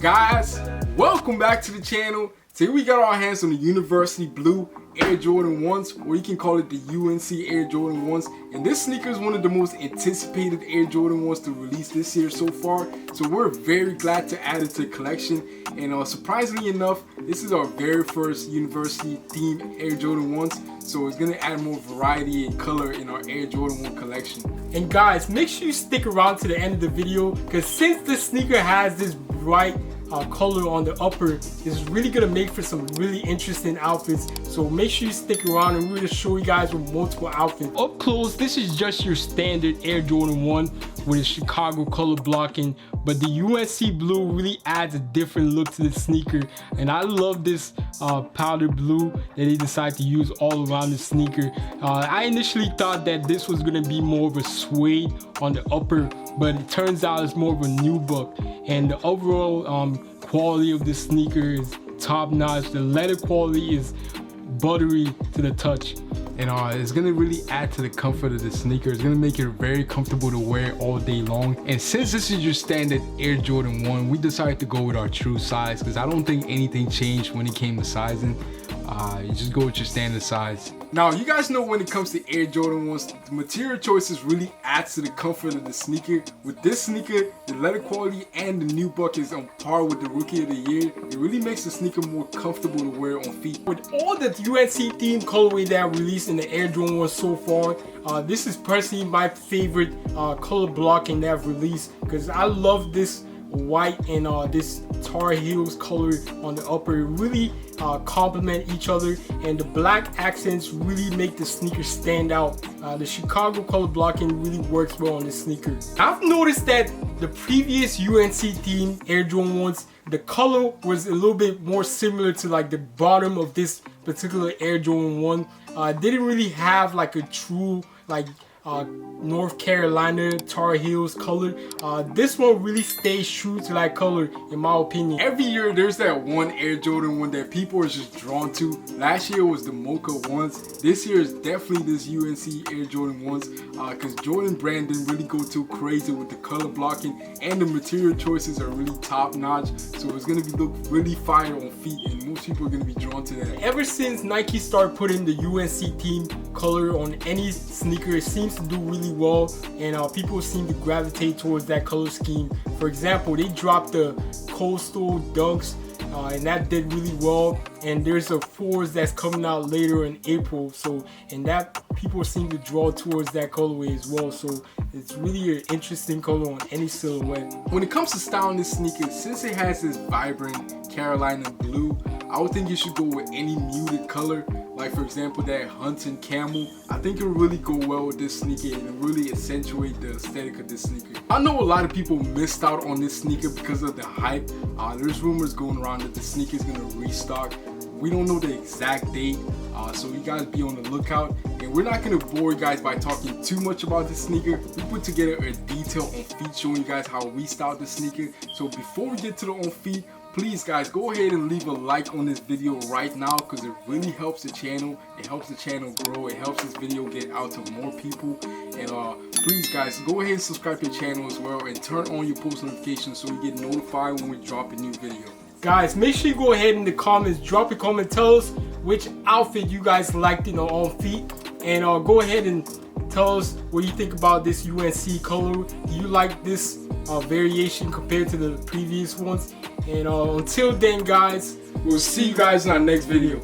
Guys, welcome back to the channel. Today we got our hands on the University Blue Air Jordan 1s, or you can call it the UNC Air Jordan 1s. And this sneaker is one of the most anticipated Air Jordan 1s to release this year so far. So we're very glad to add it to the collection. And surprisingly enough, this is our very first university themed Air Jordan 1s. So it's going to add more variety and color in our Air Jordan 1 collection. And guys, make sure you stick around to the end of the video, because since this sneaker has this bright color on the upper, it's really gonna make for some really interesting outfits. So make sure you stick around, and we're gonna show you guys with multiple outfits. Up close, this is just your standard Air Jordan 1 with a Chicago color blocking, but the UNC blue really adds a different look to the sneaker. And I love this powder blue that they decided to use all around the sneaker. I initially thought that this was gonna be more of a suede on the upper, but it turns out it's more of a nubuck. And the overall quality of this sneaker is top notch. The leather quality is buttery to the touch. And it's gonna really add to the comfort of the sneaker. It's gonna make it very comfortable to wear all day long. And since this is your standard Air Jordan 1, we decided to go with our true size, because I don't think anything changed when it came to sizing. You just go with your standard size. Now, you guys know when it comes to Air Jordan 1s, the material choices really adds to the comfort of the sneaker. With this sneaker, the leather quality and the nubuck is on par with the Rookie of the Year. It really makes the sneaker more comfortable to wear on feet. With all the UNC themed colorway that released in the Air Jordan 1 so far, this is personally my favorite color blocking that I've released, because I love this white and this Tar Heels color on the upper. It really complement each other, and the black accents really make the sneaker stand out. The Chicago color blocking really works well on this sneaker. I've noticed that the previous UNC theme Air Jordan 1s, the color was a little bit more similar to like the bottom of this particular Air Jordan 1. Didn't really have like a true like North Carolina Tar Heels color. This one really stays true to that color in my opinion. Every year there's that one Air Jordan 1 that people are just drawn to. Last year was the Mocha 1s. This year is definitely this UNC Air Jordan 1s, because Jordan brand didn't really go too crazy with the color blocking, and the material choices are really top notch. So it's gonna look really fire on feet, and most people are gonna be drawn to that. Ever since Nike started putting the UNC team color on any sneaker, it seems to do really well, and people seem to gravitate towards that color scheme. For example, they dropped the Coastal Dunks, and that did really well. And there's a 4s that's coming out later in April, so and that people seem to draw towards that colorway as well. So it's really an interesting color on any silhouette. When it comes to styling this sneaker, since it has this vibrant Carolina blue, I would think you should go with any muted color, like for example that Hunting Camel. I think it'll really go well with this sneaker and really accentuate the aesthetic of this sneaker. I know a lot of people missed out on this sneaker because of the hype. There's rumors going around that the sneaker is gonna restock. We don't know the exact date, so you guys be on the lookout. And we're not gonna bore you guys by talking too much about this sneaker. We put together a detail on feet showing you guys how we styled the sneaker. So before we get to the on feet, please guys, go ahead and leave a like on this video right now, because it really helps the channel. It helps the channel grow. It helps this video get out to more people. And please guys, go ahead and subscribe to the channel as well, and turn on your post notifications so you get notified when we drop a new video. Guys, make sure you go ahead in the comments, drop a comment, tell us which outfit you guys liked on feet, and go ahead and tell us what you think about this UNC color. Do you like this variation compared to the previous ones? And until then guys, we'll see you guys in our next video.